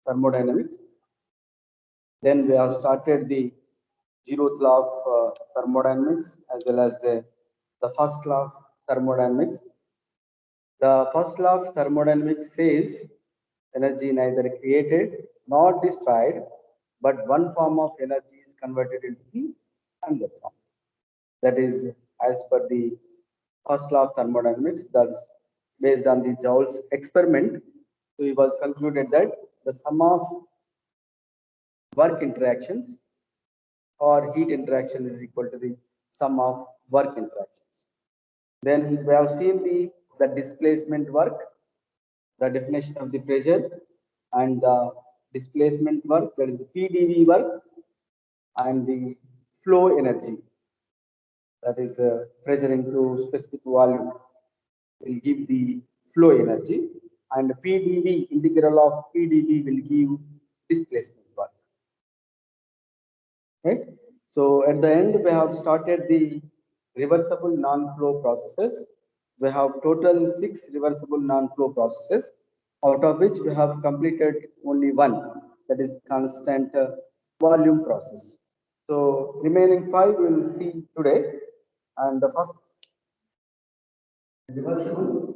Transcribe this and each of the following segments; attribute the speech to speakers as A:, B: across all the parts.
A: thermodynamics. Then we have started the zeroth law of thermodynamics as well as the first law of thermodynamics. The first law of thermodynamics says energy neither created nor destroyed, but one form of energy is converted into the another form. That is as per the first law of thermodynamics, that's based on the Joule's experiment. So it was concluded that the sum of work interactions or heat interactions is equal to the sum of work interactions. Then we have seen the displacement work, the definition of the pressure and the displacement work, that is the PdV work, and the flow energy, that is pressure into specific volume, will give the flow energy, and PdV, integral of PdV will give displacement work. Right? So at the end, we have started the reversible non-flow processes. We have total 6 reversible non-flow processes, out of which we have completed only one, that is constant volume process. So remaining 5 we will see today, and the first reversible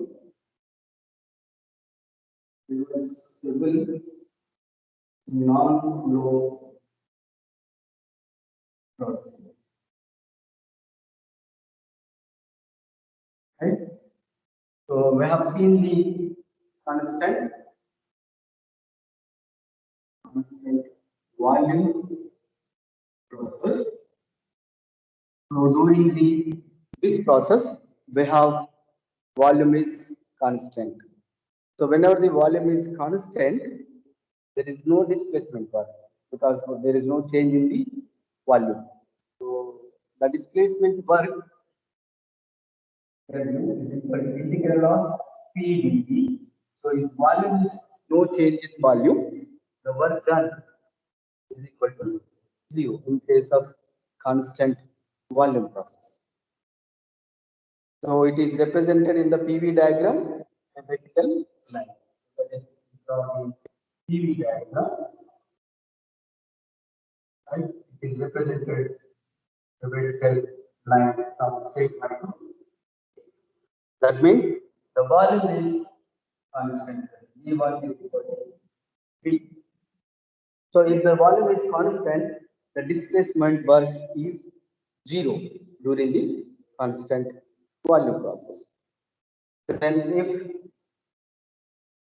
A: non-flow processes. Right? So we have seen the constant volume process. So during this process, we have volume is constant. So whenever the volume is constant, there is no displacement work because there is no change in the volume. So the displacement work is equal to integral of PdV. So if volume is no change in volume, the work done is equal to 0 in case of constant volume process. So it is represented in the PV diagram, a vertical line. So that is the PV diagram. Right? It is represented the vertical line from state micro. That means the volume is constant. V1 is equal to V. So if the volume is constant, the displacement work is 0 during the constant volume process. Then if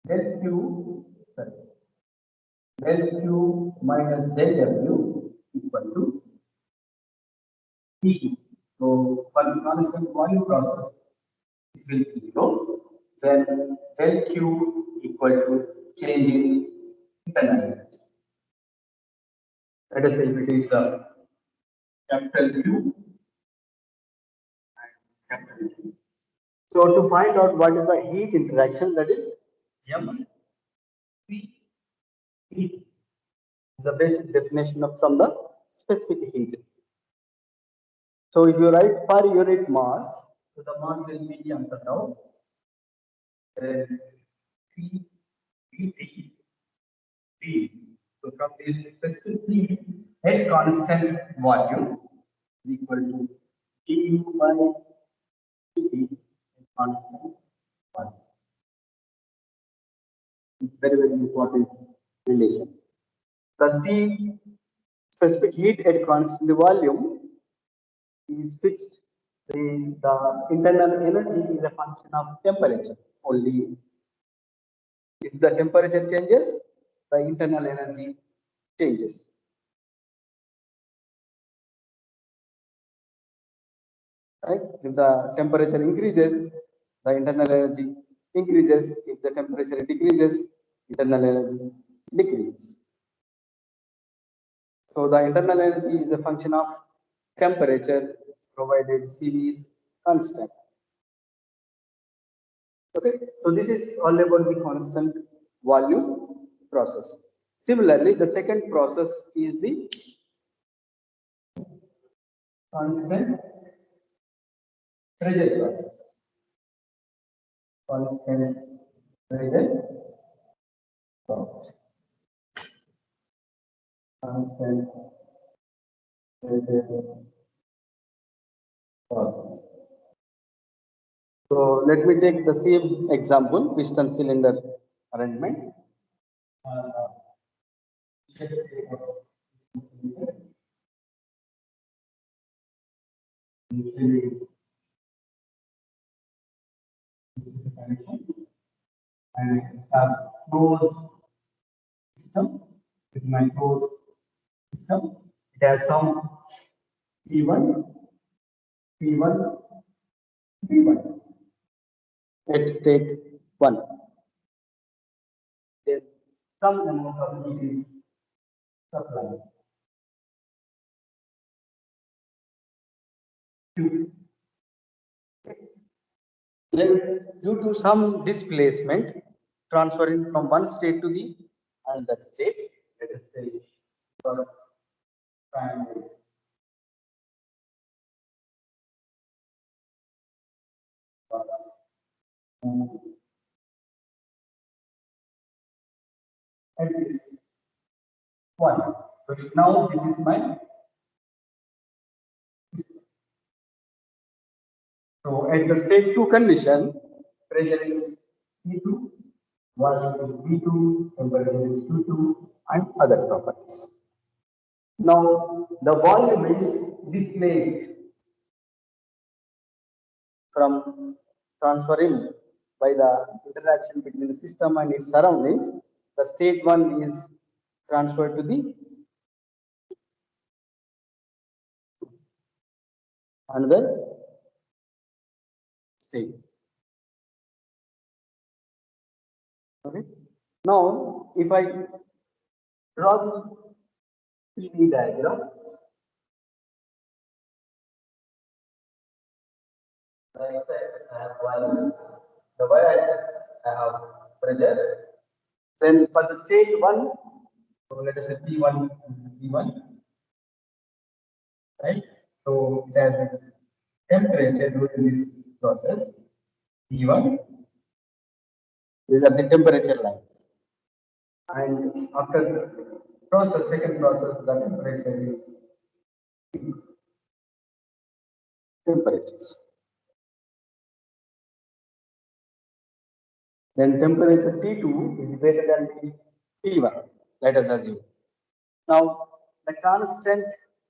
A: del Q, del Q minus del W equal to P. So for the constant volume process, this will be 0. Then del Q equal to change in internal energy. Let us say if it is capital Q and capital Q. So to find out what is the heat interaction, that is MC. Heat is the basic definition of from the specific heat. So if you write per unit mass, so the mass will be answered out. Then C Pt P. So from this specific heat at constant volume is equal to du by Pt at constant volume. It's very important relation. The C specific heat at constant volume is fixed. The internal energy is a function of temperature only. If the temperature changes, the internal energy changes. Right? If the temperature increases, the internal energy increases. If the temperature decreases, internal energy decreases. So the internal energy is the function of temperature provided CV is constant. Okay, so this is all about the constant volume process. Similarly, the second process is the constant pressure process. Constant pressure process. constant pressure process. So let me take the same example, piston cylinder arrangement. Just take a piston cylinder. Usually, this is the connection, and it has closed system. This is my closed system. It has some P1, P1, P1 at state 1. Then some amount of heat is supplied. Then due to some displacement transferring from one state to the another state, let us say first primary was at this one. So now this is my, so at the state 2 condition, pressure is P2, volume is V2, temperature is Q2, and other properties. Now the volume is displaced from transferring by the interaction between the system and its surroundings. The state 1 is transferred to the another state. Okay. Now, if I draw the PV diagram, the x-axis I have volume, the y-axis I have pressure. Then for the state 1, so let us say P1, P1, right? So it has its temperature during this process, P1. These are the temperature lines. And after process, second process, the temperature is temperatures. Then temperature T2 is greater than T1, let us assume. Now, the constant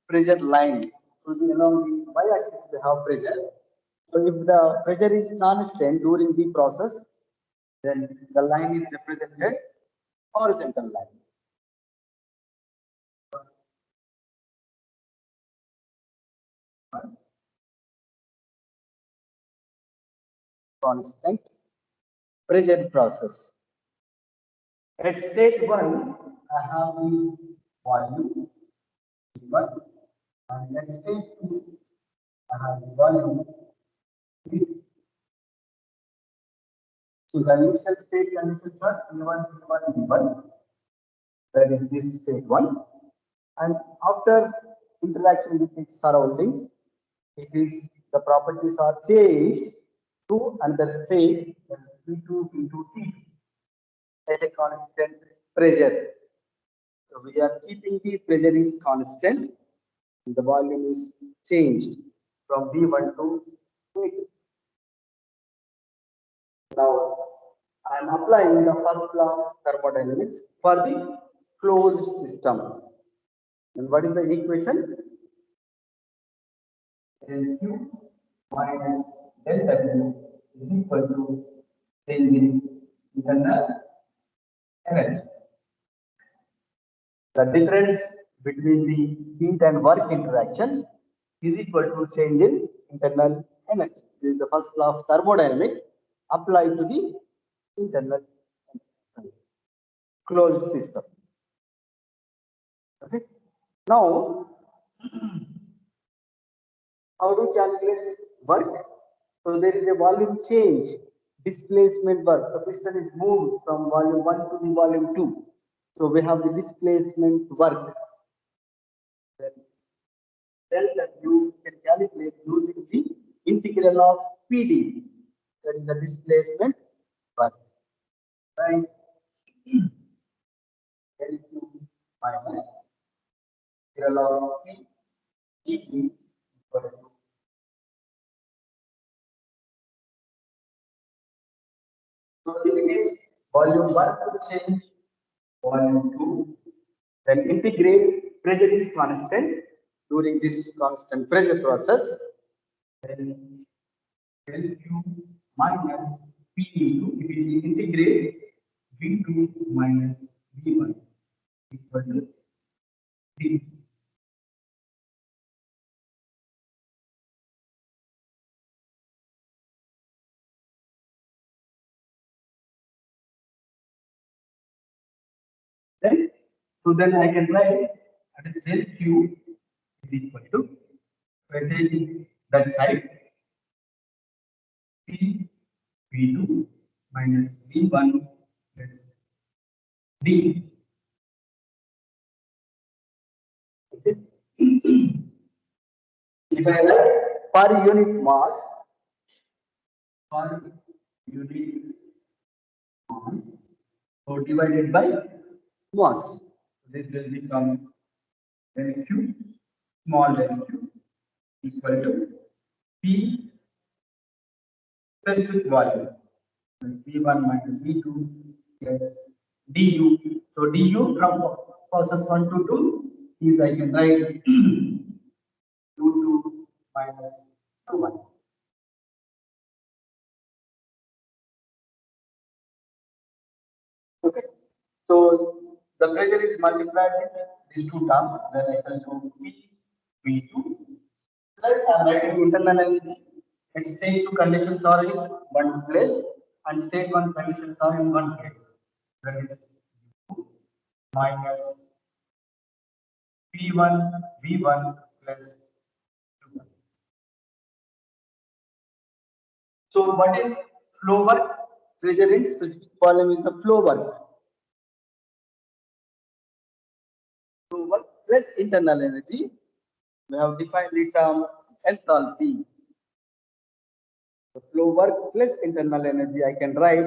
A: pressure line will be along the y-axis we have pressure. So if the pressure is constant during the process, then the line is represented horizontal line. Constant pressure process. At state 1, I have the volume T1, and at state 2, I have the volume T2. So the initial state conditions are P1, P1, P1. That is this state 1. And after interaction with its surroundings, it is the properties are changed to another state, P2, P2, T2 at a constant pressure. So we are keeping the pressure is constant and the volume is changed from V1 to V2. Now I am applying the first law of thermodynamics for the closed system. And what is the equation? Del Q minus del W is equal to change in internal energy. The difference between the heat and work interactions is equal to change in internal energy. This is the first law of thermodynamics applied to the internal closed system. Okay. Now, how to calculate work? So there is a volume change, displacement work. The piston is moved from volume 1 to the volume 2. So we have the displacement work. Then del W can calculate using the integral of PD. That is the displacement work. Right? Del Q minus integral of P dt equal to. So if it is volume 1 to change volume 2, then integrate pressure is constant during this constant pressure process. Then del Q minus P into, if we integrate V2 minus V1 equal to D. Then, so then I can write that is del Q is equal to, if I take that side, P V2 minus V1 plus D. Okay. If I write per unit mass, per unit mass, so divided by mass, this will become del Q, small del Q equal to P specific volume V1 minus V2 plus du. So du from process 1 to 2 is, I can write u2 minus u1. Okay. So the pressure is multiplied with these two terms, then equal to P V2 plus I am writing internal energy. And state 2 conditions are in one place and state 1 conditions are in one place. That is U minus P1 V1 plus U1. So what is flow work? Pressure in specific volume is the flow work. Flow work plus internal energy. We have defined the term enthalpy. The flow work plus internal energy, I can write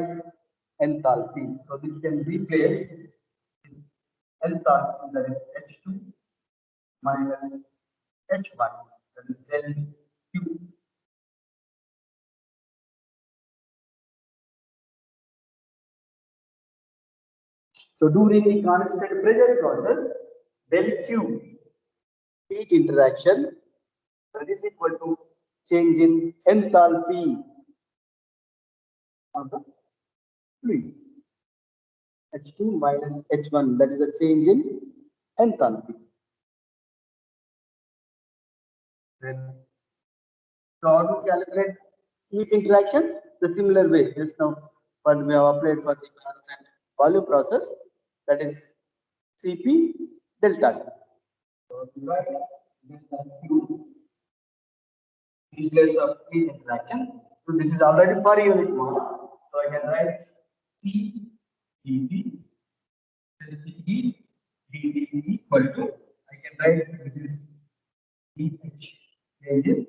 A: enthalpy. So this can replace enthalpy, that is H2 minus H1, that is del Q. So during the constant pressure process, del Q heat interaction, that is equal to change in enthalpy of the fluid. H2 minus H1, that is a change in enthalpy. Then, so how to calculate heat interaction? The similar way, just now what we have applied for the constant volume process, that is Cp delta T. So divide delta Q in place of heat interaction. So this is already per unit mass. So I can write C dT specific heat dT equal to, I can write this is dH change in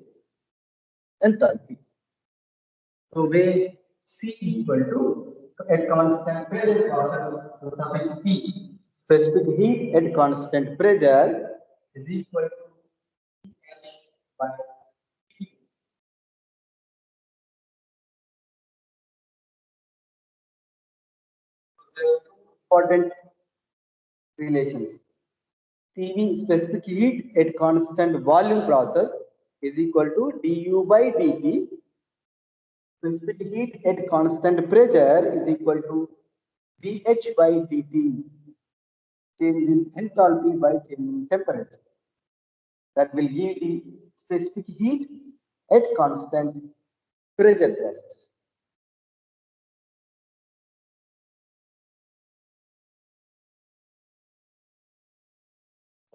A: enthalpy. So where C equal to at constant pressure process, so suffix P specific heat at constant pressure is equal to H by P. So there's two important relations. Cv specific heat at constant volume process is equal to du by dt. Specific heat at constant pressure is equal to dH by dt. Change in enthalpy by change in temperature. That will give the specific heat at constant pressure process.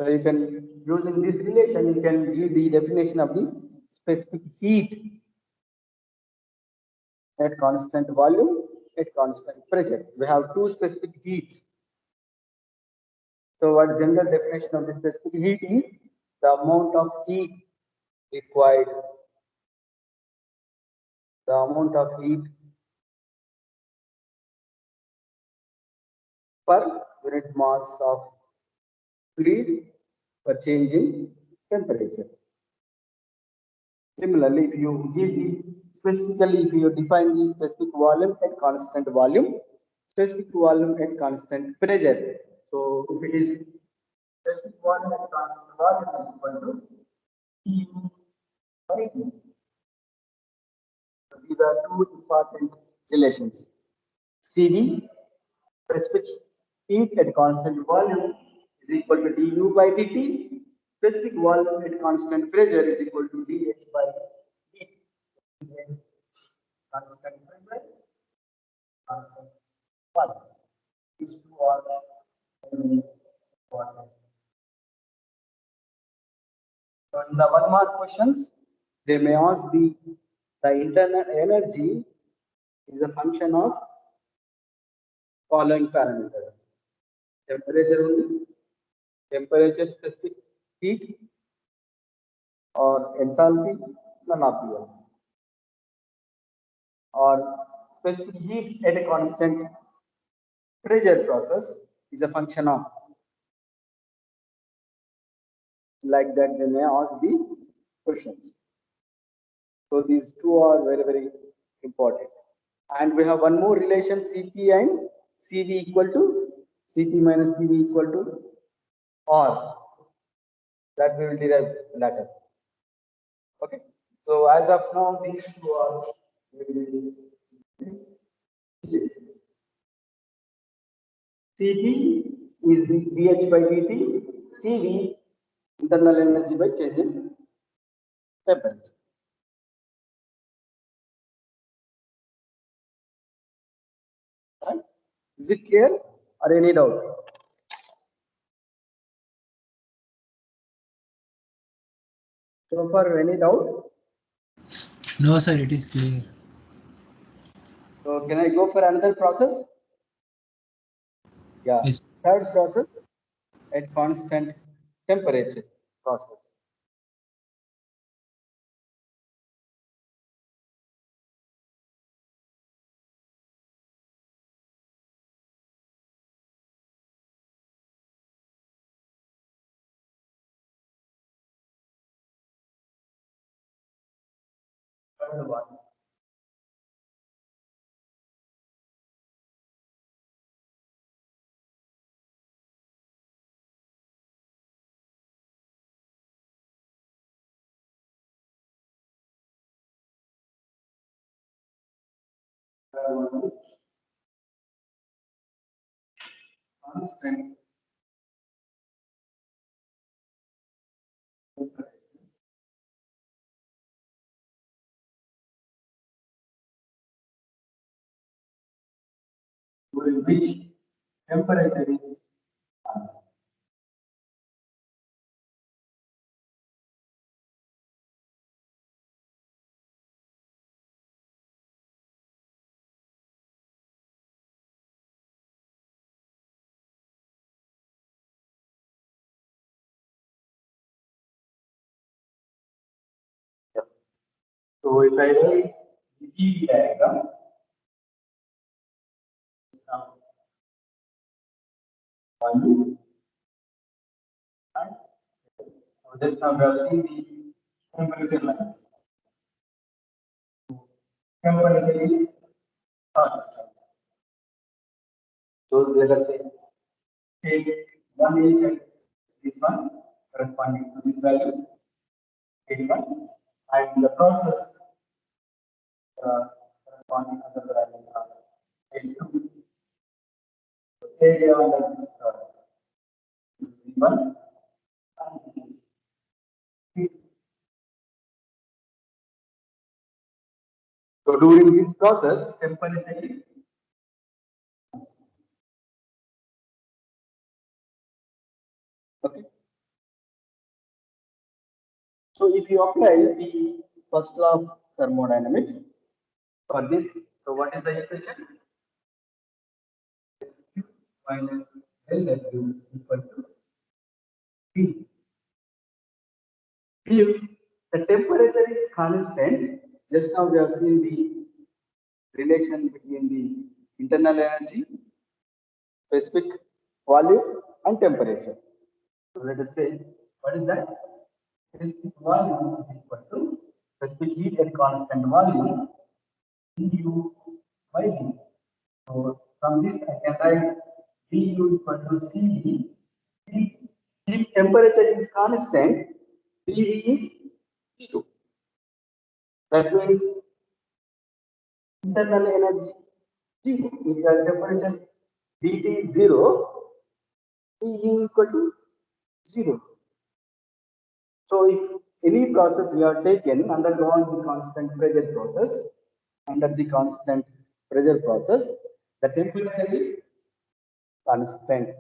A: So you can, using this relation, you can give the definition of the specific heat at constant volume, at constant pressure. We have two specific heats. So what general definition of the specific heat is? The amount of heat required, the amount of heat per unit mass of fluid for change in temperature. Similarly, if you give the specifically, if you define the specific volume at constant volume, specific volume at constant pressure. So if it is specific volume at constant volume is equal to TU by T. So these are two important relations. CV, specific heat at constant volume, is equal to du by dt. Specific volume at constant pressure is equal to dH by dt. Constant pressure, constant volume. These two are very important. So in the 1 mark questions, they may ask the internal energy is a function of following parameters: temperature only, temperature specific heat, or enthalpy, none of them, or specific heat at a constant pressure process is a function of, like that they may ask the questions. So these two are very, very important. And we have one more relation, Cp and Cv equal to, Cp minus Cv equal to R, that we will derive later. Okay. So as of now, these two are Cp is dH by dt, Cv internal energy by change in temperature. Right? Is it clear or any doubt? So far, any doubt?
B: No, sir, it is clear.
A: So can I go for another process? Yeah.
B: Yes.
A: Third process at constant temperature process. Third one. Third one is constant temperature during which temperature is Yep. So if I write the PV diagram, now volume, and so just now we have seen the temperature lines. Temperature is constant. So let us say take one is at this one corresponding to this value, take one, and the process corresponding to the values are take two. Area under this is V1 and this is V2. So during this process, temperature is okay. So if you apply the first law of thermodynamics for this, so what is the equation? Q minus L W equal to P. If the temperature is constant, just now we have seen the relation between the internal energy, specific volume, and temperature. So let us say What is that? Specific volume is equal to specific heat at constant volume du by d. So from this I can write du equal to Cv. If temperature is constant, PV is 0. That means internal energy 0. If the temperature dT is 0, PU equal to 0. So if any process we have taken undergone the constant pressure process, under the constant pressure process, the temperature is constant.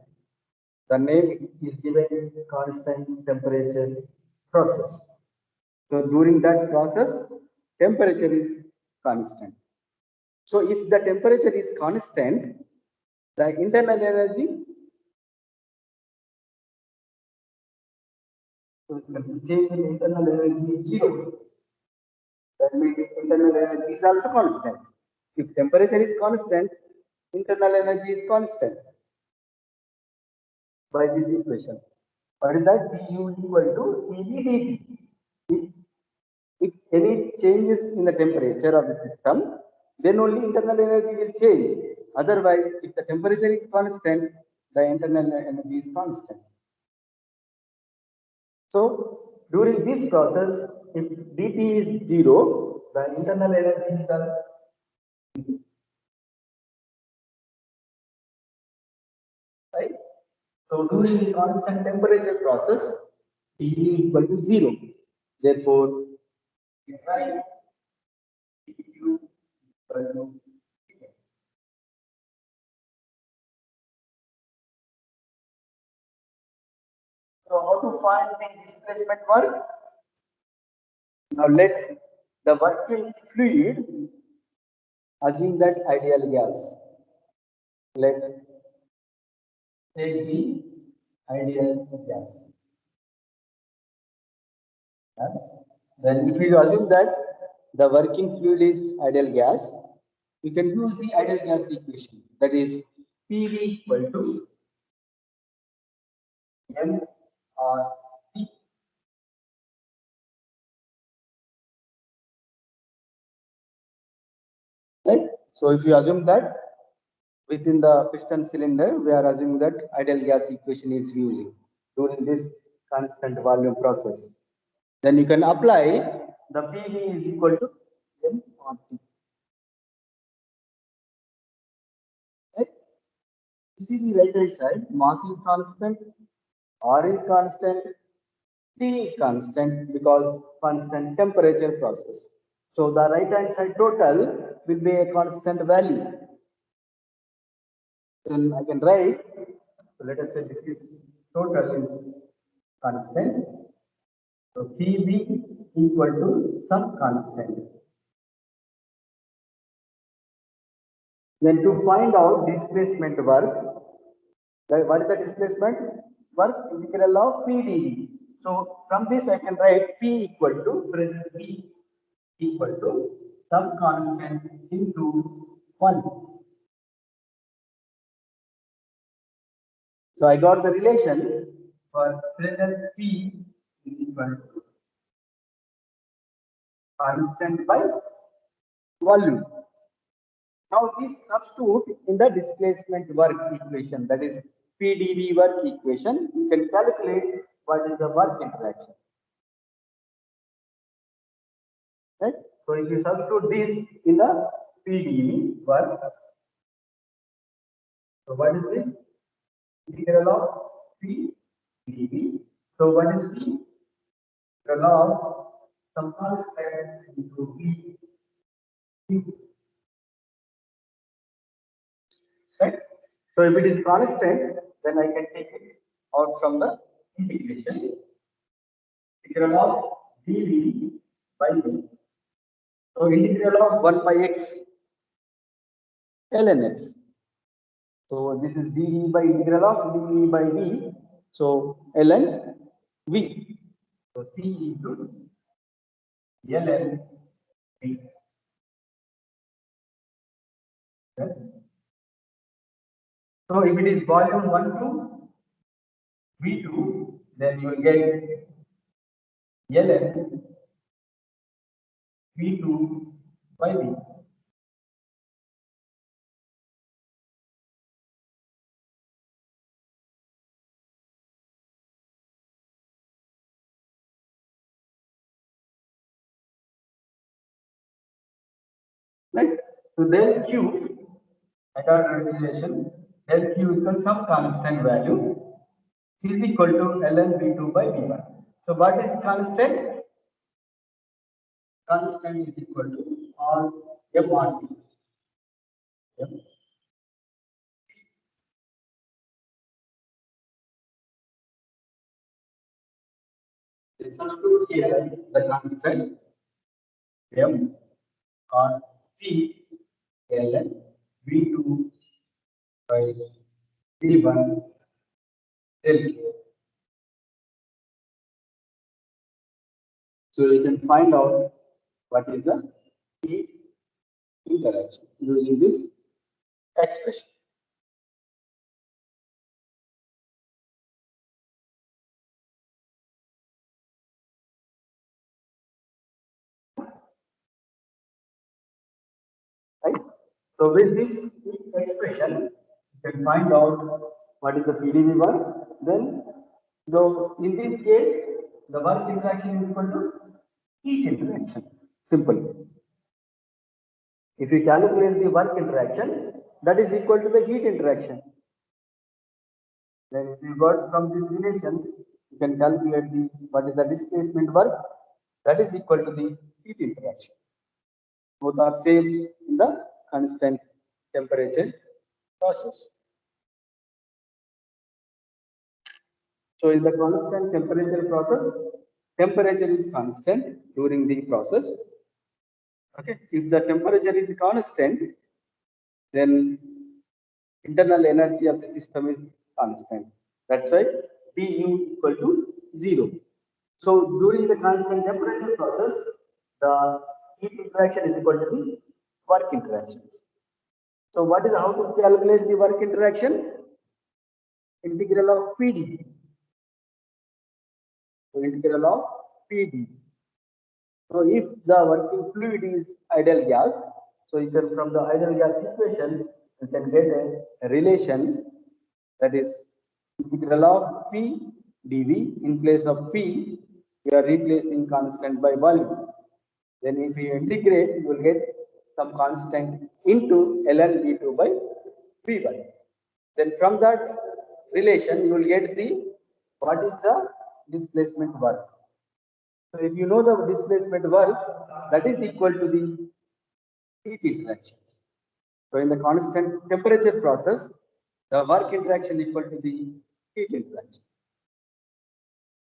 A: The name is given constant temperature process. So during that process, temperature is constant. So if the temperature is constant, the internal energy, so change in internal energy is 0. That means internal energy is also constant. If temperature is constant, internal energy is constant by this equation. What is that? PU equal to Cv dt. If any changes in the temperature of the system, then only internal energy will change. Otherwise, if the temperature is constant, the internal energy is constant. So, during this process, if dt is 0, the internal energy is right. So, during the constant temperature process, dV equal to 0. Therefore, we write dU equal to. So, how to find the displacement work? Now, let the working fluid assume that ideal gas. Let take the ideal gas. Yes. Then, if you assume that the working fluid is ideal gas, we can use the ideal gas equation. That is PV equal to mRT. Right? So if you assume that within the piston cylinder, we are assuming that ideal gas equation is using during this constant volume process. Then you can apply the PV is equal to mRT. Right? You see the right hand side, mass is constant, R is constant, T is constant because constant temperature process. So the right hand side total will be a constant value. Then I can write, so let us say this is total is constant. So PV equal to some constant. Then to find out displacement work, what is the displacement work? Integral of PdV. So from this I can write P equal to pressure P equal to some constant into 1. So I got the relation for pressure P is equal to constant by volume. Now this substitute in the displacement work equation, that is PdV work equation, you can calculate what is the work interaction. Right? So if you substitute this in the PdV work, so what is this? Integral of PdV. So what is P? Integral of some constant into V. Right? So if it is constant, then I can take it out from the integration. Integral of dV by V. So integral of 1 by x ln x. So this is dV by integral of dV by V. So ln V. So C into ln V. Okay. So if it is volume 1 to V2, then you will get ln V2 by V. Right? So del Q, at our relation, del Q equals some constant value is equal to ln V2 by V1. So what is constant? Constant is equal to R F on T. Yep. Substitute here the constant M or T ln V2 by V1 del Q. So you can find out what is the heat interaction using this expression. Right? So with this expression, you can find out what is the PdV work. Then, though in this case, the work interaction is equal to heat interaction. Simple. If you calculate the work interaction, that is equal to the heat interaction. Then if you got from this relation, you can calculate the what is the displacement work, that is equal to the heat interaction. Both are same in the constant temperature process. So in the constant temperature process, temperature is constant during the process. Okay, if the temperature is constant, then internal energy of the system is constant. That's why PU equal to 0. So during the constant temperature process, the heat interaction is equal to the work interactions. So what is how to calculate the work interaction? Integral of PD. So integral of PD. So if the working fluid is ideal gas, so you can from the ideal gas equation you can get a relation, that is integral of P dV. In place of P, we are replacing constant by volume. Then if you integrate, you will get some constant into ln V2 by V1. Then from that relation, you will get the what is the displacement work. So if you know the displacement work, that is equal to the heat interactions. So in the constant temperature process, the work interaction equal to the heat interaction.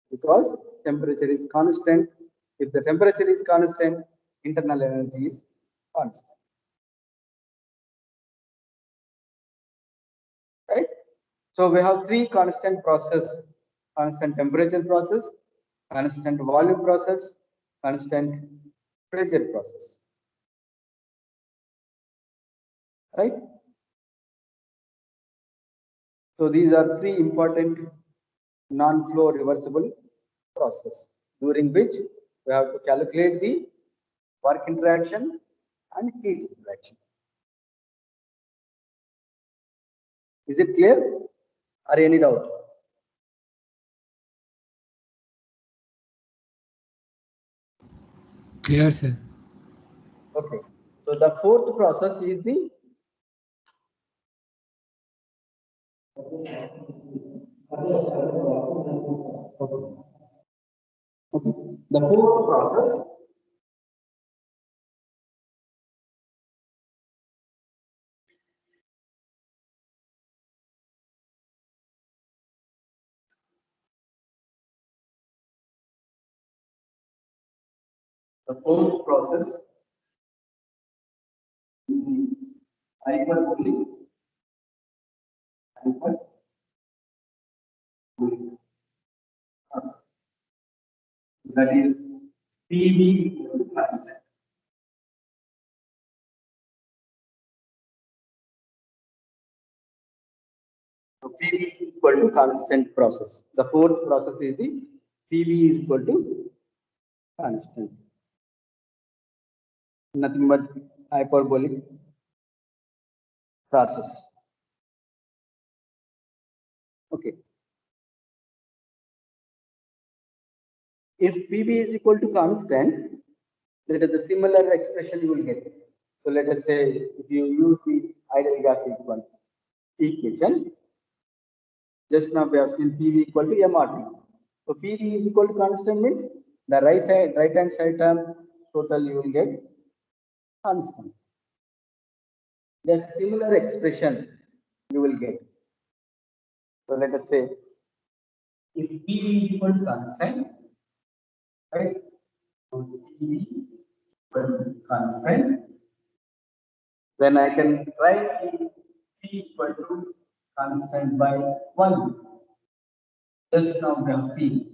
A: Because temperature is constant. If the temperature is constant, internal energy is constant. Right? So we have three constant process: constant temperature process, constant volume process, constant pressure process. Right? So these are three important non-flow reversible process during which we have to calculate the work interaction and heat interaction. Is it clear or any doubt?
B: Clear, sir.
A: Okay. So the fourth process is the okay. The fourth process the fourth process is the hyperbolic hyperbolic process. That is PV equal to constant. So PV is equal to constant process. The fourth process is the PV is equal to constant. Nothing but hyperbolic process. Okay. If PV is equal to constant, that is the similar expression you will get. So let us say if you use the ideal gas equation, just now we have seen PV equal to MRT. So PV is equal to constant means the right hand side term total you will get constant. The similar expression you will get. So let us say if PV is equal to constant, right? So PV equal to constant, then I can write P equal to constant by 1. Just now we have seen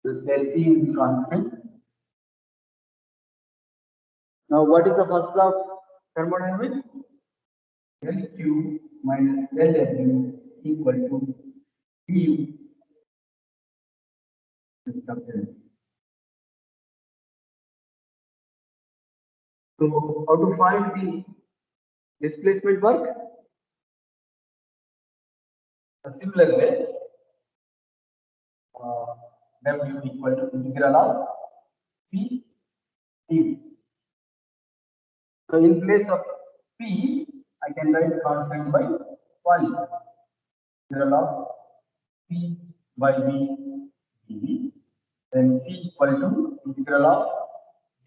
A: this where C is the constant. Now what is the first law of thermodynamics? Del Q minus del W equal to Du. So how to find the displacement work? A similar way, W equal to integral of P dV. So in place of P, I can write constant by 1. Integral of C by V dV. Then C equal to integral of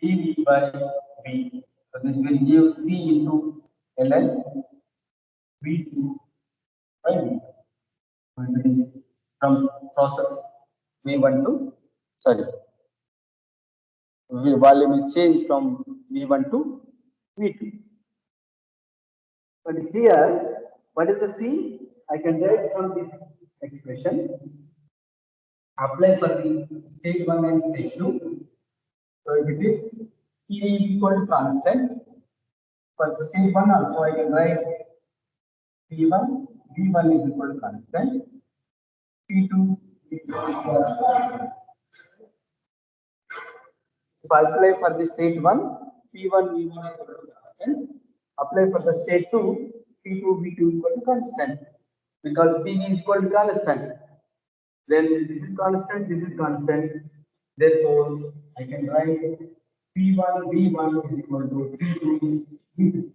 A: dV by V. So this will give C into ln V2 by V. So it is from process V1 to, sorry, volume is changed from V1 to V2. But here, what is the C? I can write from this expression, apply for the stage 1 and stage 2. So if it is P is equal to constant, for the stage 1 also I can write P1, V1 is equal to constant, P2, V2 is equal to constant. If I apply for the state 1, P1, V1 is equal to constant. Apply for the state 2, P2, V2 equal to constant. Because PV is equal to constant. Then this is constant. Therefore, I can write P1, V1 is equal to P2, V2.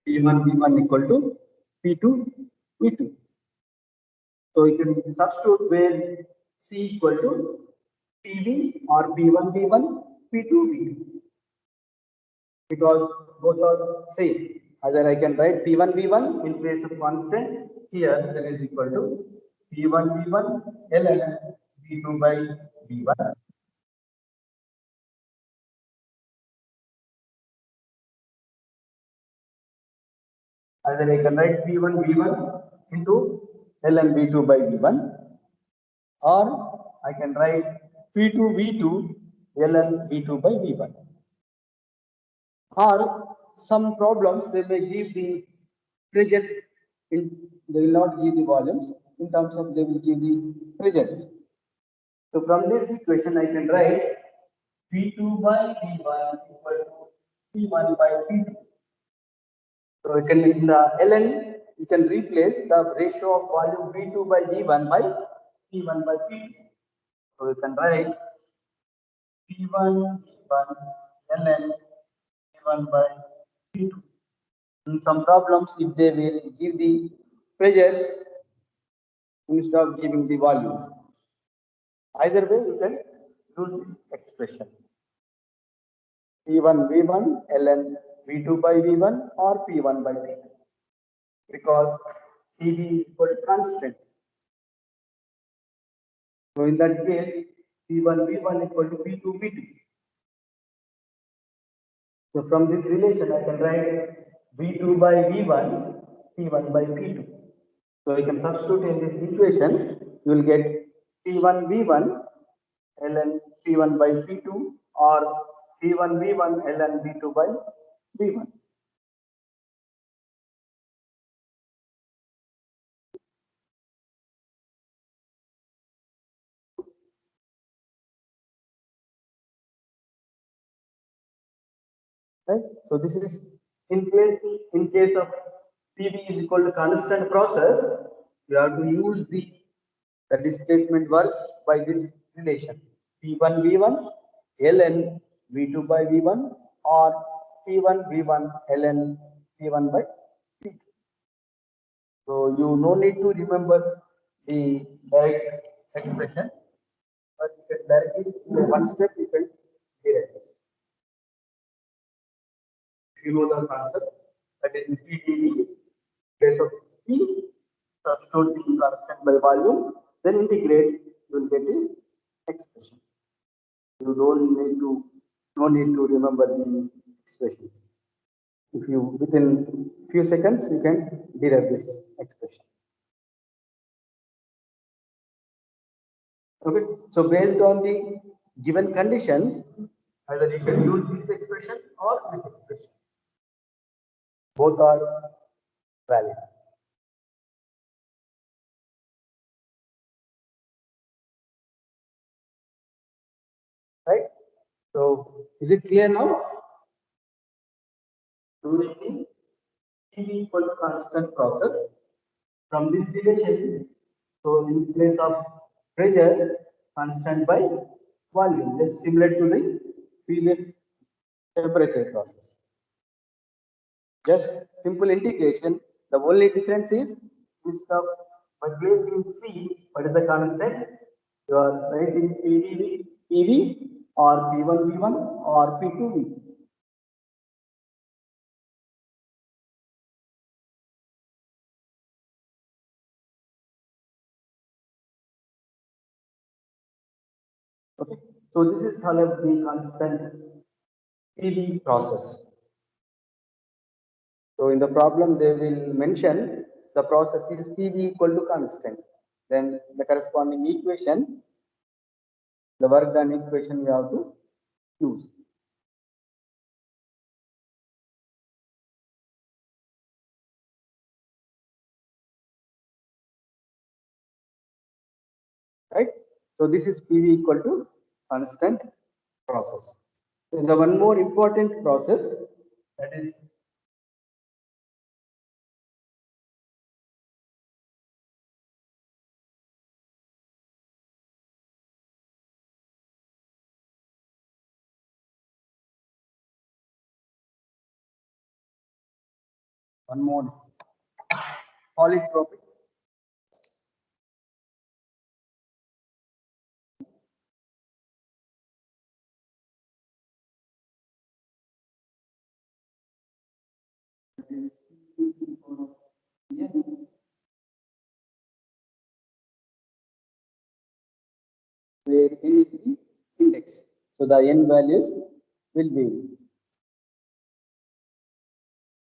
A: P1, V1 equal to P2, V2. So you can substitute where C equal to PV or P1, V1, P2, V2. Because both are same. Either I can write P1, V1 in place of constant. Here that is equal to P1, V1, ln V2 by V1. Either I can write P1, V1 into ln V2 by V1, or I can write P2, V2 ln V2 by V1. Or some problems they may give the pressures they will not give the volumes. In terms of they will give the pressures. So from this equation I can write P2 by V1 equal to P1 by P2. So you can in the ln you can replace the ratio of volume V2 by V1 by P1 by P2. So you can write P1 V1 ln P1 by P2. In some problems, if they will give the pressures instead of giving the volumes. Either way, you can use this expression. P1 V1 ln V2 by V1 or P1 by P2. Because PV is equal to constant. So in that case, P1 V1 equal to P2 V2. So from this relation, I can write V2 by V1, P1 by P2. So you can substitute in this equation, you will get P1 V1 ln P1 by P2 or P1 V1 ln V2 by V1. Right? So this is in case of PV is equal to constant process, you have to use the displacement work by this relation P1 V1 ln V2 by V1 or P1 V1 ln P1 by P2. So you no need to remember the direct expression, but you can directly in one step you can derive this. If you know the concept, that is PdV, case of P, substitute the constant by volume, then integrate, you will get the expression. You no need to remember the expressions. If you within few seconds you can derive this expression. Okay, so based on the given conditions, either you can use this expression or this expression. Both are valid. Right? So is it clear now? During the PV equal to constant process, from this relation, so in place of pressure, constant by volume, just similar to the previous temperature process. Just simple integration. The only difference is instead of by placing C, what is the constant? You are writing PV or P1 V1 or P2 V. Okay, so this is how the constant PV process. So in the problem, they will mention the process is PV equal to constant. Then the corresponding equation, the work done equation you have to use. Right? So this is PV equal to constant process. So the one more important process, that is one more polytropic. Where n is the index. So the n values will be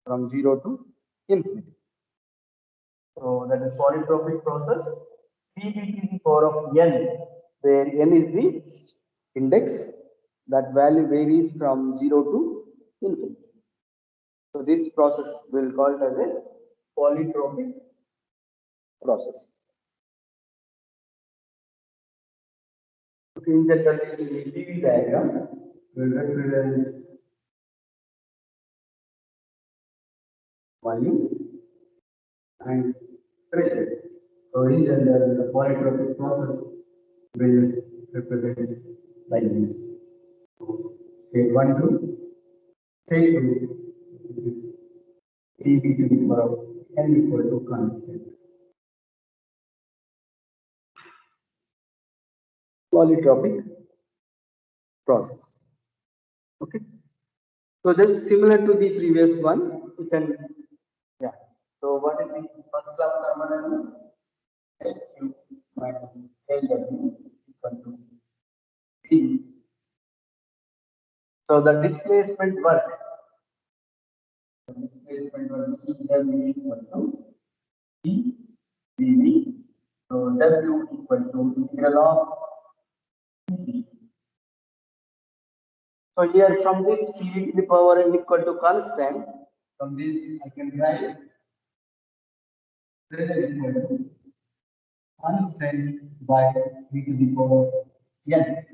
A: from 0 to infinity. So that is polytropic process. Pv to the power of n, where n is the index. That value varies from 0 to infinity. So this process will called as a polytropic process. Okay, in general, in the PV diagram, will represent volume and pressure. So in general, the polytropic process will represent like this. State 1 to state 2, this is PV to the power of n equal to constant. Polytropic process. Okay. So just similar to the previous one, you can, yeah. So what is the first law of thermodynamics? HQ minus LW equal to P. So the displacement work EW equal to P dV. So W equal to integral of P. So here from this p to the power n equal to constant, from this I can write pressure equal to constant by v to the power n.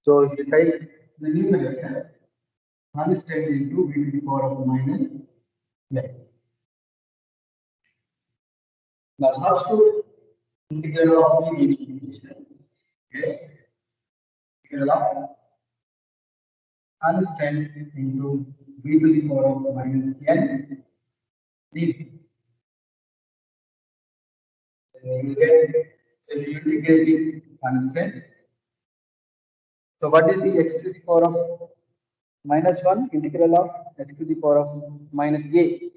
A: So if you take the numerator, constant into v to the power of minus n. Now substitute integral of v dv equation. Okay. Integral of constant into v to the power of minus n dv. You get, so if you integrate it constant. So what is the x to the power of minus 1 integral of x to the power of minus a?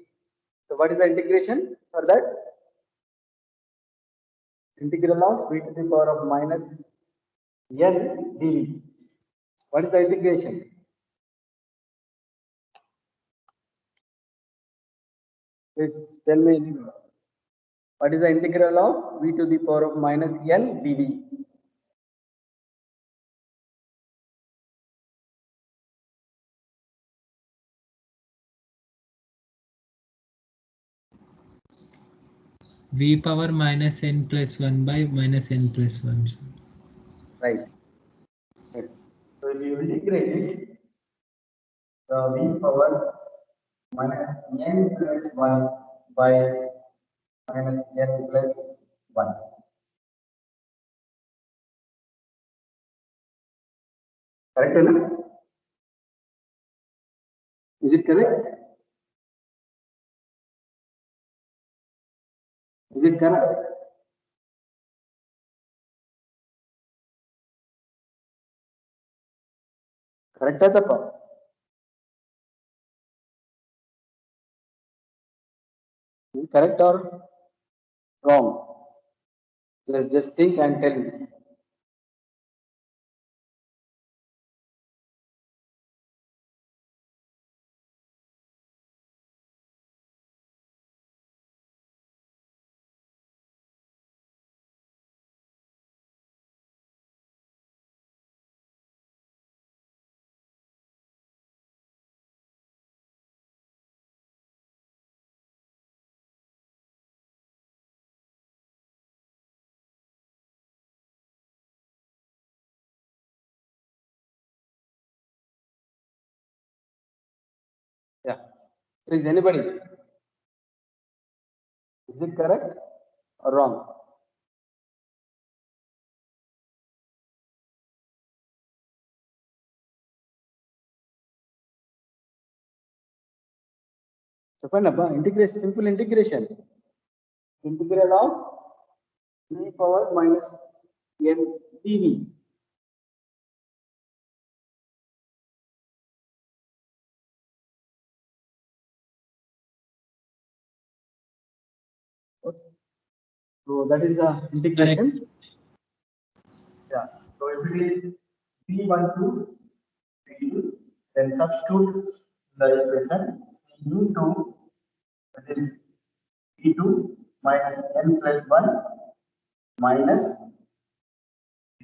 A: So what is the integration for that? Integral of v to the power of minus n dv. What is the integration? Please tell me. What is the integral of v to the power of minus n dv?
B: V power minus n plus 1 by minus n plus 1.
A: Right. Right. So if you integrate it, the v power minus n plus 1 by minus n plus 1. Correct enough? Is it correct? Is it correct? Correct or tapa? Is it correct or wrong? Let's just think and tell me. Yeah. Is anybody? Is it correct or wrong? So, integration, simple integration. Integral of v power minus n dv. Okay. So that is the integration. Yeah. So if it is v1 to v2, then substitute the equation u2, that is v2 minus n plus 1 minus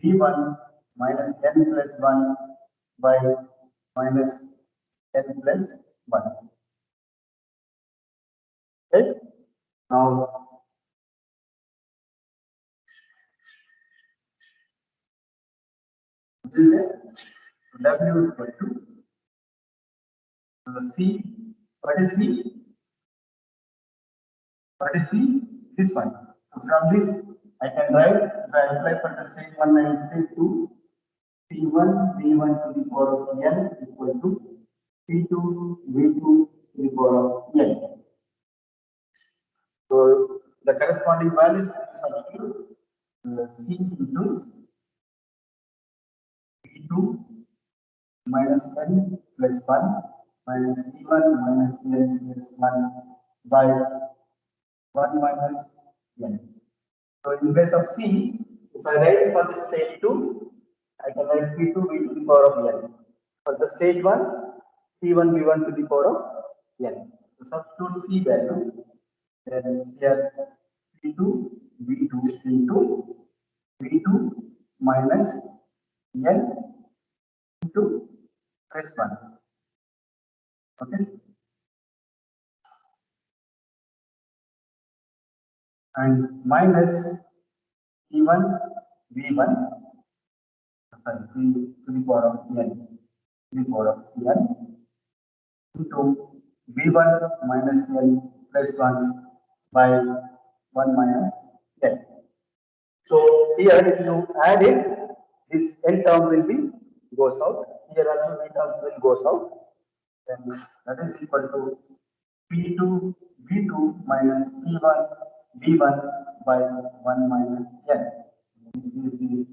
A: v1 minus n plus 1 by minus n plus 1. Okay. Now W equal to C. What is C? What is C? This one. So from this, I can write, if I apply for the state 1 and state 2, P1 V1 to the power of N equal to P2 V2 to the power of N. So the corresponding values substitute C into P2 minus n plus 1 minus p1 minus n plus 1 by 1 minus n. So in place of c, if I write for the state 2, I can write p2 v to the power of n. For the state 1, p1 v1 to the power of n. So substitute c value, then here p2 v2 into v2 minus n into press 1. Okay. And minus P1 V1, sorry, P to the power of n, to the power of n into V1 minus n plus 1 by 1 minus n. So here if you add it, this n term will be goes out. Here also n terms will goes out. Then that is equal to P2 V2 minus P1 V1 by 1 minus n. This is the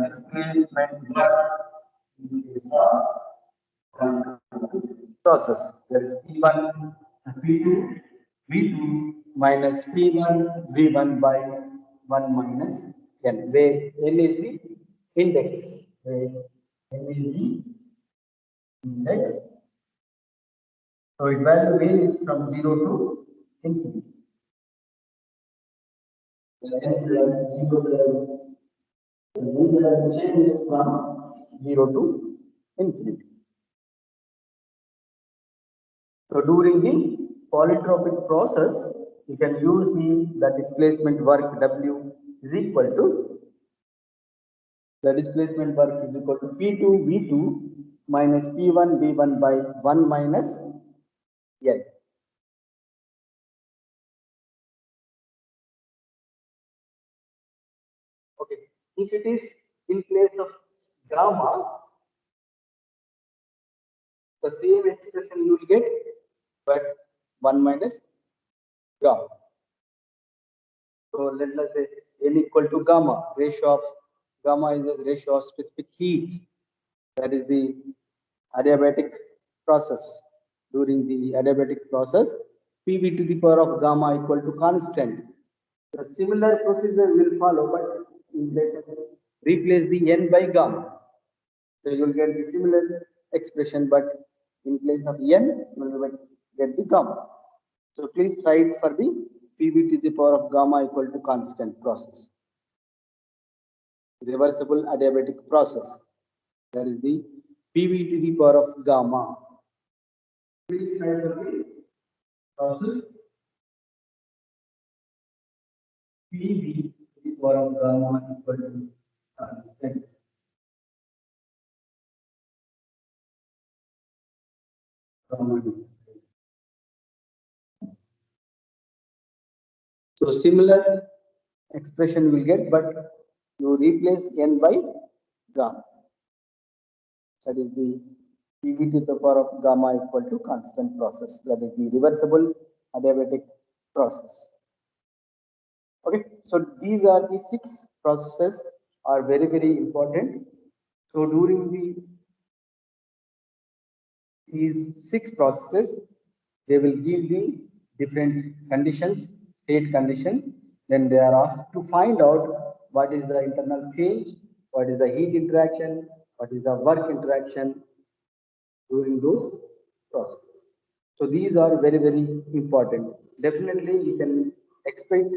A: displacement process. That is P1 P2 V2 minus P1 V1 by 1 minus n, where n is the index, where n is the index. So its value ranges from 0 to infinity. The n value changes from 0 to infinity. So during the polytropic process, you can use the displacement work W is equal to P2 V2 minus P1 V1 by 1 minus n. Okay, if it is in place of gamma, the same expression you will get, but 1 minus gamma. So let us say n equal to gamma. Ratio of gamma is the ratio of specific heats. That is the adiabatic process. During the adiabatic process, PV to the power of gamma equal to constant. The similar procedure will follow, but in place of replace the n by gamma. So you will get the similar expression, but in place of n, you will get the gamma. So please try it for the PV to the power of gamma equal to constant process. Reversible adiabatic process. That is the PV to the power of gamma. Please try for the process PV to the power of gamma equal to constant. So similar expression will get, but you replace n by gamma. That is the PV to the power of gamma equal to constant process. That is the reversible adiabatic process. Okay, so these are the 6 processes are very, very important. So during these 6 processes, they will give the different conditions, state conditions. Then they are asked to find out what is the internal change, what is the heat interaction, what is the work interaction during those processes. So these are very, very important. Definitely you can expect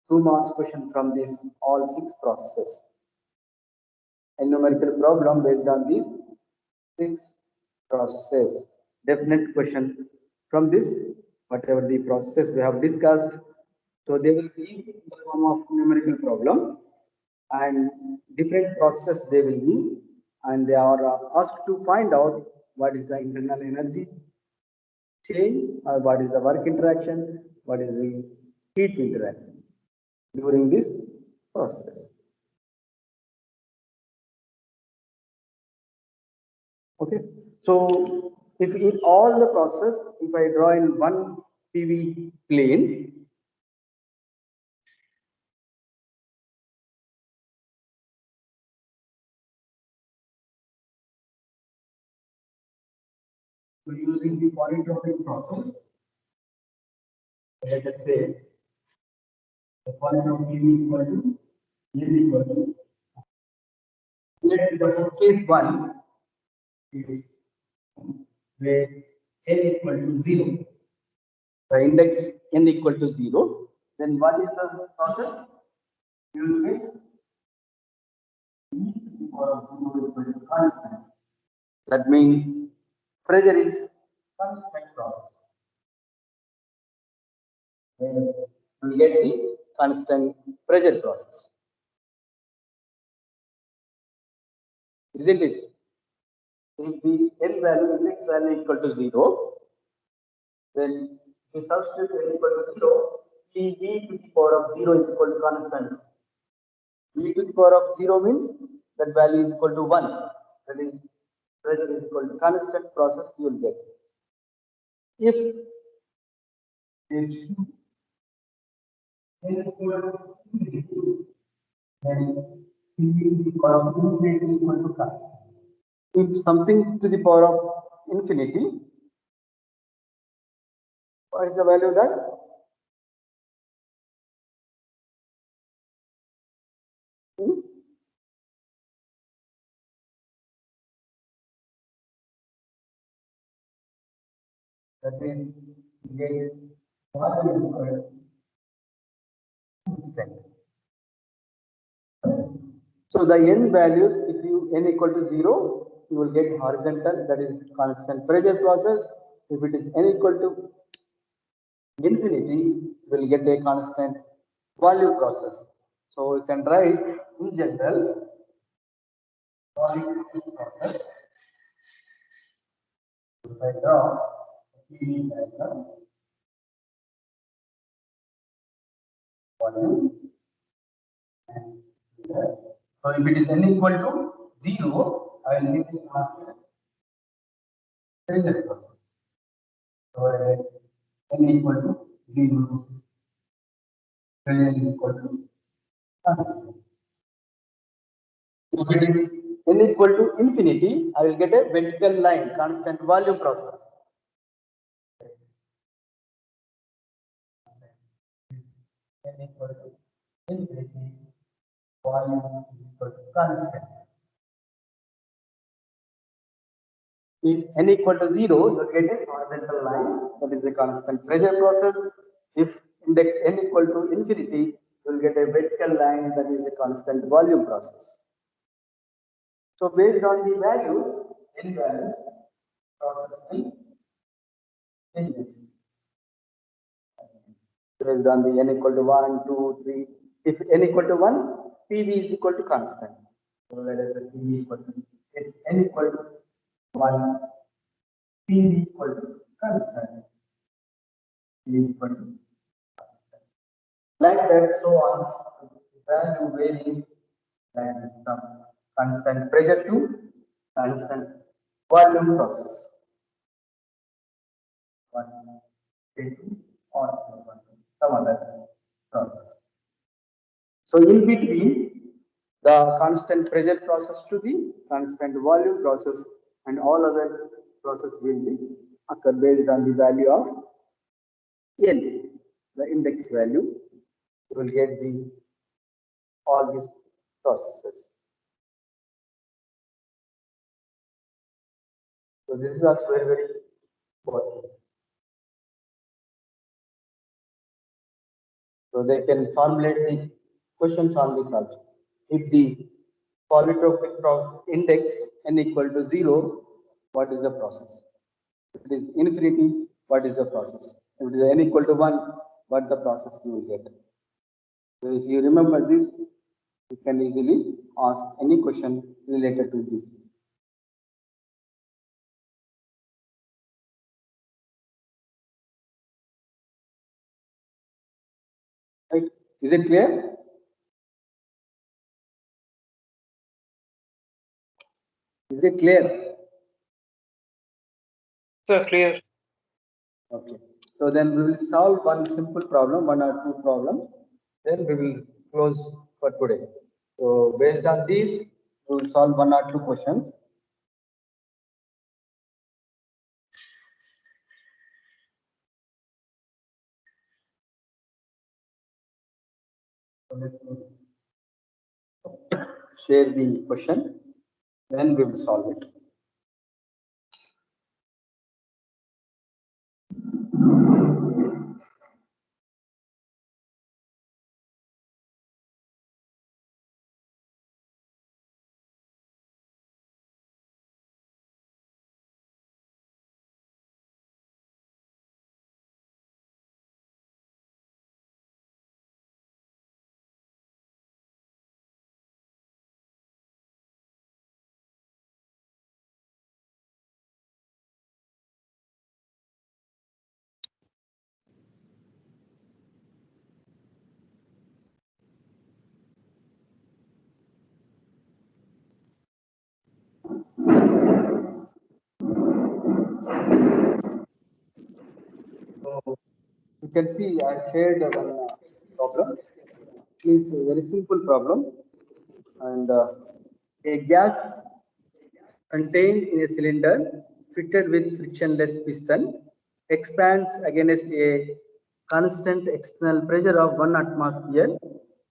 A: 2 marks question from this all 6 processes. A numerical problem based on these 6 processes. Definite question from this, whatever the process we have discussed. So they will be in the form of numerical problem, and different process they will be, and they are asked to find out what is the internal energy change, or what is the work interaction, what is the heat interaction during this process. Okay, so if in all the process, if I draw in one PV plane, so using the polytropic process, let us say the polytropic equal to n equal to, let the case 1 is where n equal to 0, the index n equal to 0, then what is the process? You will get e to the power of 0 is equal to constant. That means pressure is constant process. We get the constant pressure process. Isn't it? If the N value, index value equal to 0, then the substitute N equal to 0, PV to the power of 0 is equal to constant. V to the power of 0 means that value is equal to 1. That is, pressure is equal to constant process you will get. If this N equal to infinity, then PV to the power of infinity is equal to constant. If something to the power of infinity, what is the value of that? That is, get volume is constant. So the N values, if you N equal to 0, you will get horizontal, that is constant pressure process. If it is N equal to infinity, you will get a constant volume process. So you can write in general volume process. If I draw PV diagram, volume, and so if it is N equal to 0, I will get the constant pressure process. So N equal to 0, this is pressure is equal to constant. If it is N equal to infinity, I will get a vertical line, constant volume process. N equal to infinity, volume is equal to constant. If N equal to 0, you will get a horizontal line, that is a constant pressure process. If index N equal to infinity, you will get a vertical line, that is a constant volume process. So based on the values, N values, process will changes. Based on the N equal to 1, 2, 3. If N equal to 1, PV is equal to constant. So let us say PV is equal to, if N equal to 1, PV equal to constant. PV equal to constant. Like that, so on. Value varies like this from constant pressure to constant volume process. 1, 2, or some other process. So in between the constant pressure process to the constant volume process, and all other process will be occur based on the value of N, the index value. You will get the all these processes. So this is also very, very important. So they can formulate the questions on this also. If the polytropic process index N equal to 0, what is the process? If it is infinity, what is the process? If it is N equal to 1, what the process you will get? So if you remember this, you can easily ask any question related to this. Right? Is it clear? Is it clear?
C: Sir, clear.
A: Okay. So then we will solve one simple problem, one or two problems. Then we will close for today. So based on these, we will solve one or two questions. So let me share the question, then we will solve it. So you can see I shared one problem. It's a very simple problem, and a gas contained in a cylinder fitted with frictionless piston expands against a constant external pressure of 1 atmosphere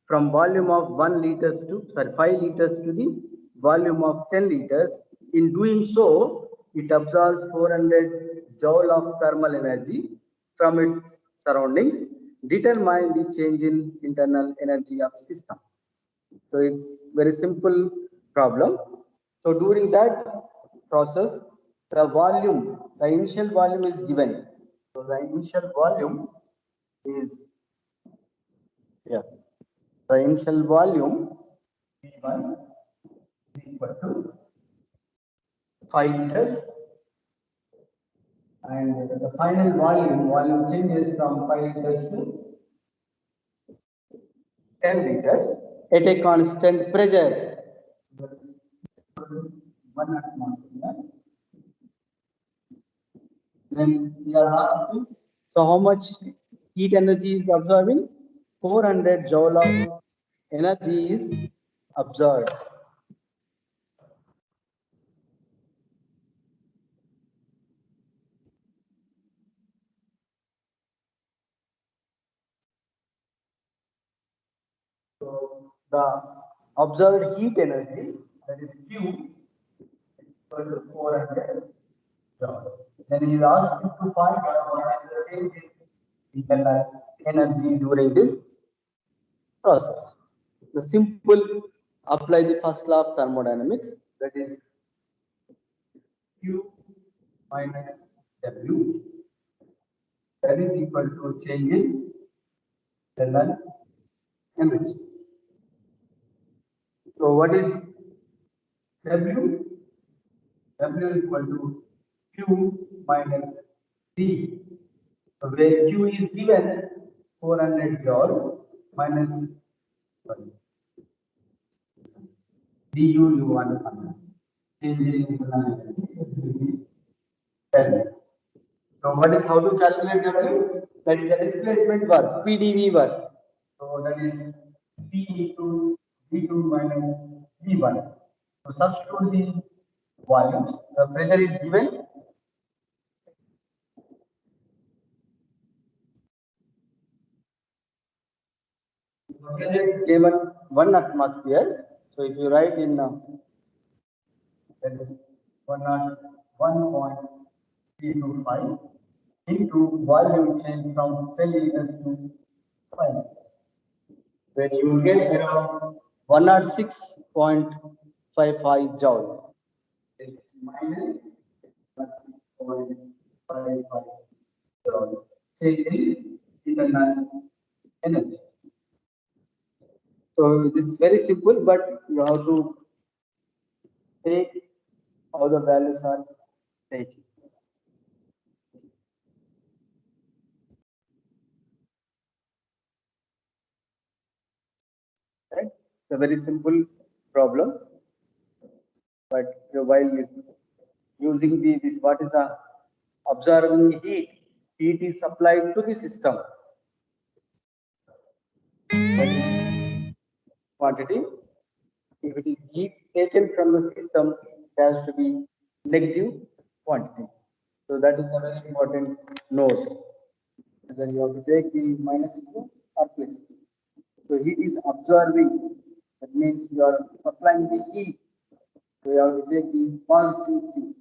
A: from volume of 1 liters to 5 liters to the volume of 10 liters. In doing so, it absorbs 400 joule of thermal energy from its surroundings. Determine the change in internal energy of system. So it's very simple problem. So during that process, the initial volume is given. So the initial volume is, yeah, the initial volume V1 is equal to 5 liters, and the final volume changes from 5 liters to 10 liters at a constant pressure. 1 atmosphere. Then we are asked to, so how much heat energy is absorbing? 400 joule of energy is absorbed. So the absorbed heat energy, that is Q, equal to 400 joule. Then he is asked to find out what is the change in internal energy during this process. The simple apply the first law of thermodynamics, that is Q minus W, that is equal to change in internal energy. So what is W? W is equal to Q minus D. So where Q is given 400 joule minus, sorry, du you want to find. Change in internal energy. So what is how to calculate W? That is the displacement work, PDV work. So that is P into V2 minus V1. So substitute the volumes. The pressure is given. The pressure is given 1 atmosphere. So if you write in that is 101.325 into volume change from 10 liters to 5 liters. Then you will get around 106.55 joule. It's minus 106.55 joule. Change in internal energy. So this is very simple, but you have to take how the values are taken. Right? It's a very simple problem, but while using this, what is the observing heat? Heat is supplied to the system. Quantity. If it is heat taken from the system, it has to be negative quantity. So that is a very important note. Then you have to take the minus Q or plus Q. So heat is absorbing. That means you are supplying the heat. So you have to take the positive Q.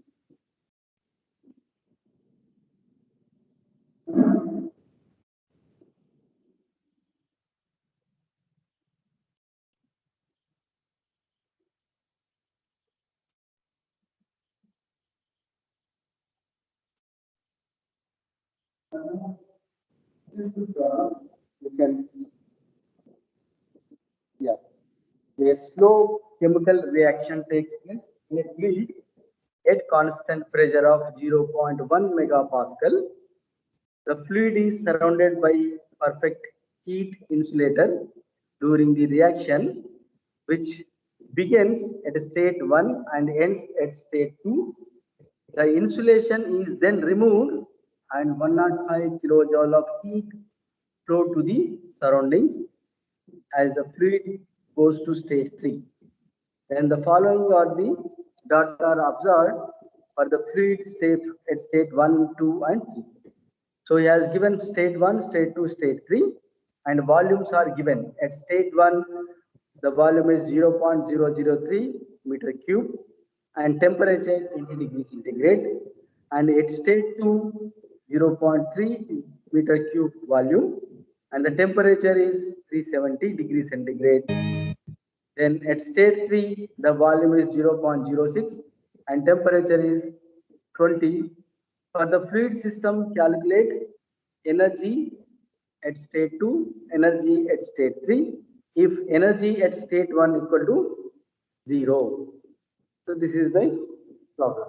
A: You can, yeah. A slow chemical reaction takes place in a fluid at constant pressure of 0.1 megapascal. The fluid is surrounded by perfect heat insulator during the reaction, which begins at state 1 and ends at state 2. The insulation is then removed and 105 kilojoule of heat flow to the surroundings as the fluid goes to state 3. Then the following are the data are observed for the fluid state at state 1, 2 and 3. So he has given state 1, state 2, state 3 and volumes are given. At state 1, the volume is 0.003 meter cube and temperature 20 degrees centigrade. And at state 2, 0.3 meter cube volume and the temperature is 370 degrees centigrade. Then at state 3, the volume is 0.06 and temperature is 20. For the fluid system, calculate energy at state 2, energy at state 3. If energy at state 1 equal to 0. So this is the problem.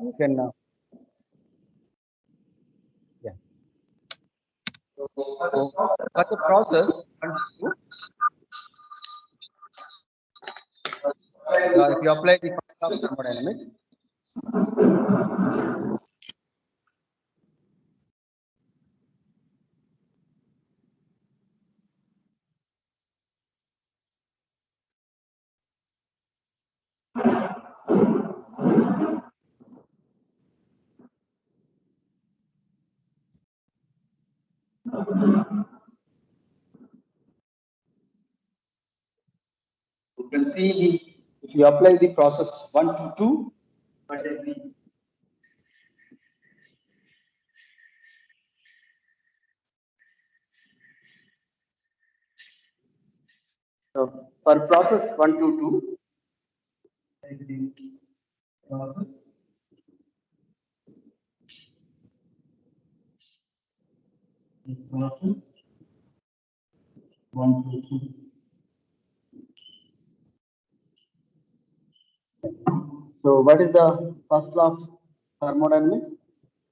A: You can now. Yeah. So for the process, if you apply the first law of thermodynamics, you can see the, if you apply the process 1 to 2, what is the so for process 1 to 2, the process the process 1 to 2. So what is the first law of thermodynamics?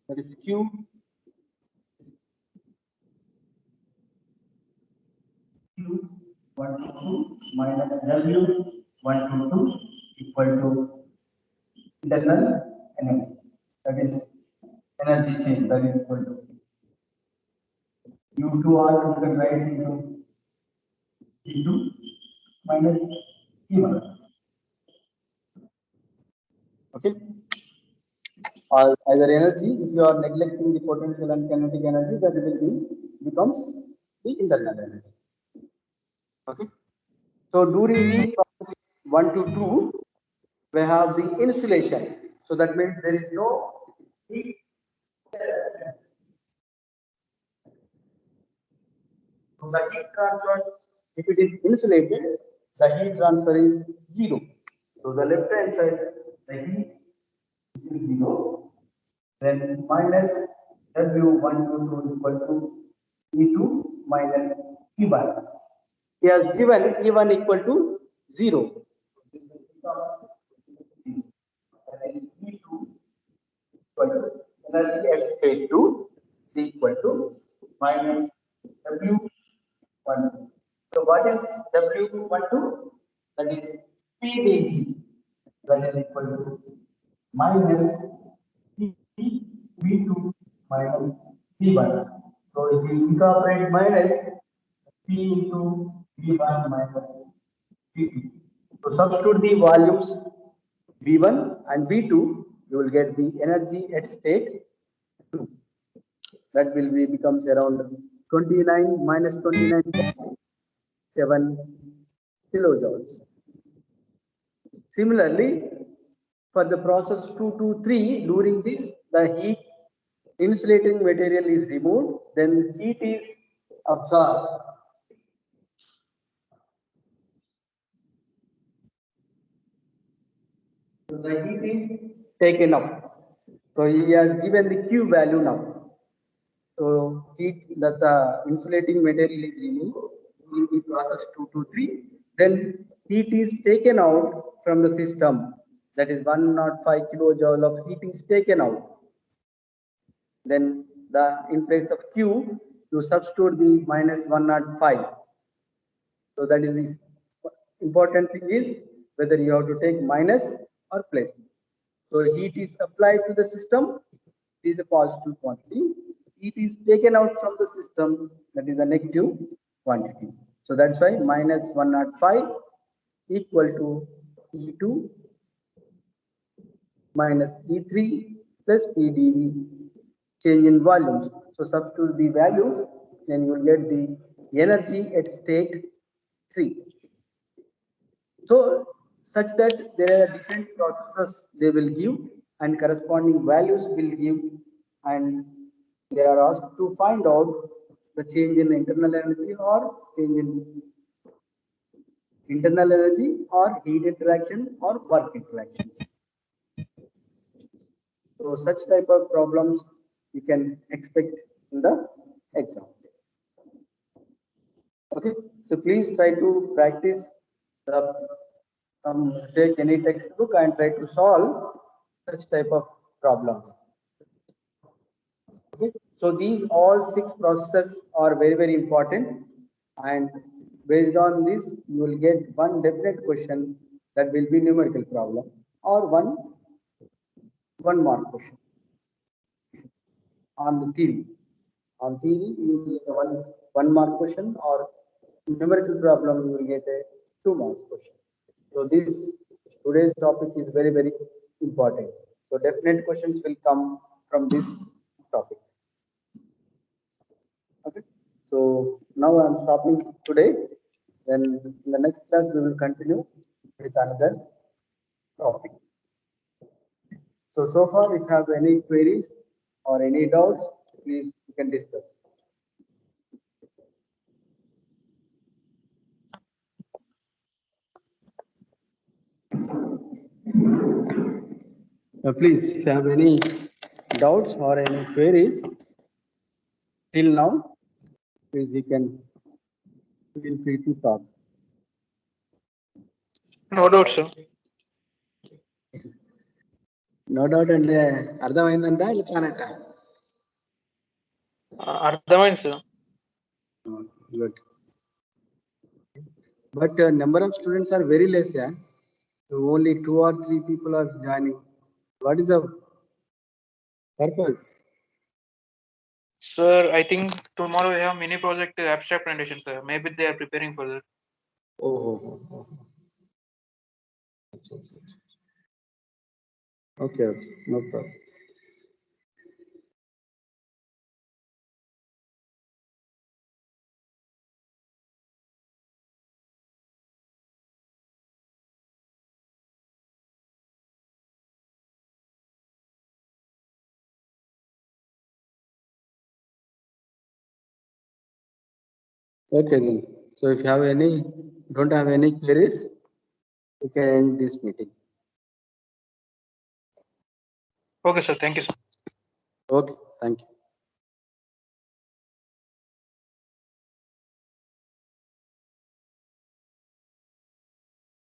A: That is Q Q 1 to 2 minus W 1 to 2 equal to internal energy. That is energy change. That is equal to U2R you can write into E2 minus E1. Okay. Or either energy, if you are neglecting the potential and kinetic energy, that will be becomes the internal energy. Okay. So during the process 1 to 2, we have the insulation. So that means there is no heat. So the heat transfer, if it is insulated, the heat transfer is 0. So the left hand side, the heat is 0. Then minus W122 equal to E2 minus E1. He has given E1 equal to 0. That is E2 equal to energy at state 2 is equal to minus W12. So what is W12? That is PdV. That is equal to minus V2 minus V1. So if you incorporate minus P into V1 minus V2. So substitute the volumes V1 and V2, you will get the energy at state 2. That will be becomes around 29 minus 29.7 kilojoules. Similarly, for the process 2 to 3, during this, the heat insulating material is removed, then heat is absorbed. So the heat is taken up. So he has given the Q value now. So heat that the insulating material is removed in the process 2 to 3. Then heat is taken out from the system. That is 105 kilojoule of heat is taken out. Then in place of Q, you substitute the minus 105. So that is the important thing is whether you have to take minus or plus. So heat is supplied to the system, it is a positive quantity. Heat is taken out from the system, that is a negative quantity. So that's why minus 105 equal to E2 minus E3 plus PdV, change in volumes. So substitute the values, then you will get the energy at state 3. So such that there are different processes they will give and corresponding values will give, and they are asked to find out the change in internal energy or change in internal energy or heat interaction or work interactions. So such type of problems you can expect in the exam. Okay, so please try to practice the take any textbook and try to solve such type of problems. Okay, so these all 6 processes are very important, and based on this you will get one definite question that will be numerical problem or one mark question on the theory. On theory you will get a one mark question, or numerical problem you will get a 2 marks question. So this today's topic is very important. So definite questions will come from this topic. Okay. So now I am stopping today. Then in the next class we will continue with another topic. So far, if you have any queries or any doubts, please you can discuss. Please, if you have any doubts or any queries till now, please you can feel free to talk.
C: No doubt, sir.
A: No doubt అంటే అర్థమైందంట ఇట్లానట.
C: అర్థమైంది sir.
A: Good. But number of students are very less, yeah. So only 2 or 3 people are joining. What is the purpose?
C: Sir, I think tomorrow we have mini project abstract presentation, sir. Maybe they are preparing for that.
A: Oh. Okay, no problem. Okay then. So if you have don't have any queries, you can end this meeting.
C: Okay, sir. Thank you, sir.
A: Okay, thank you.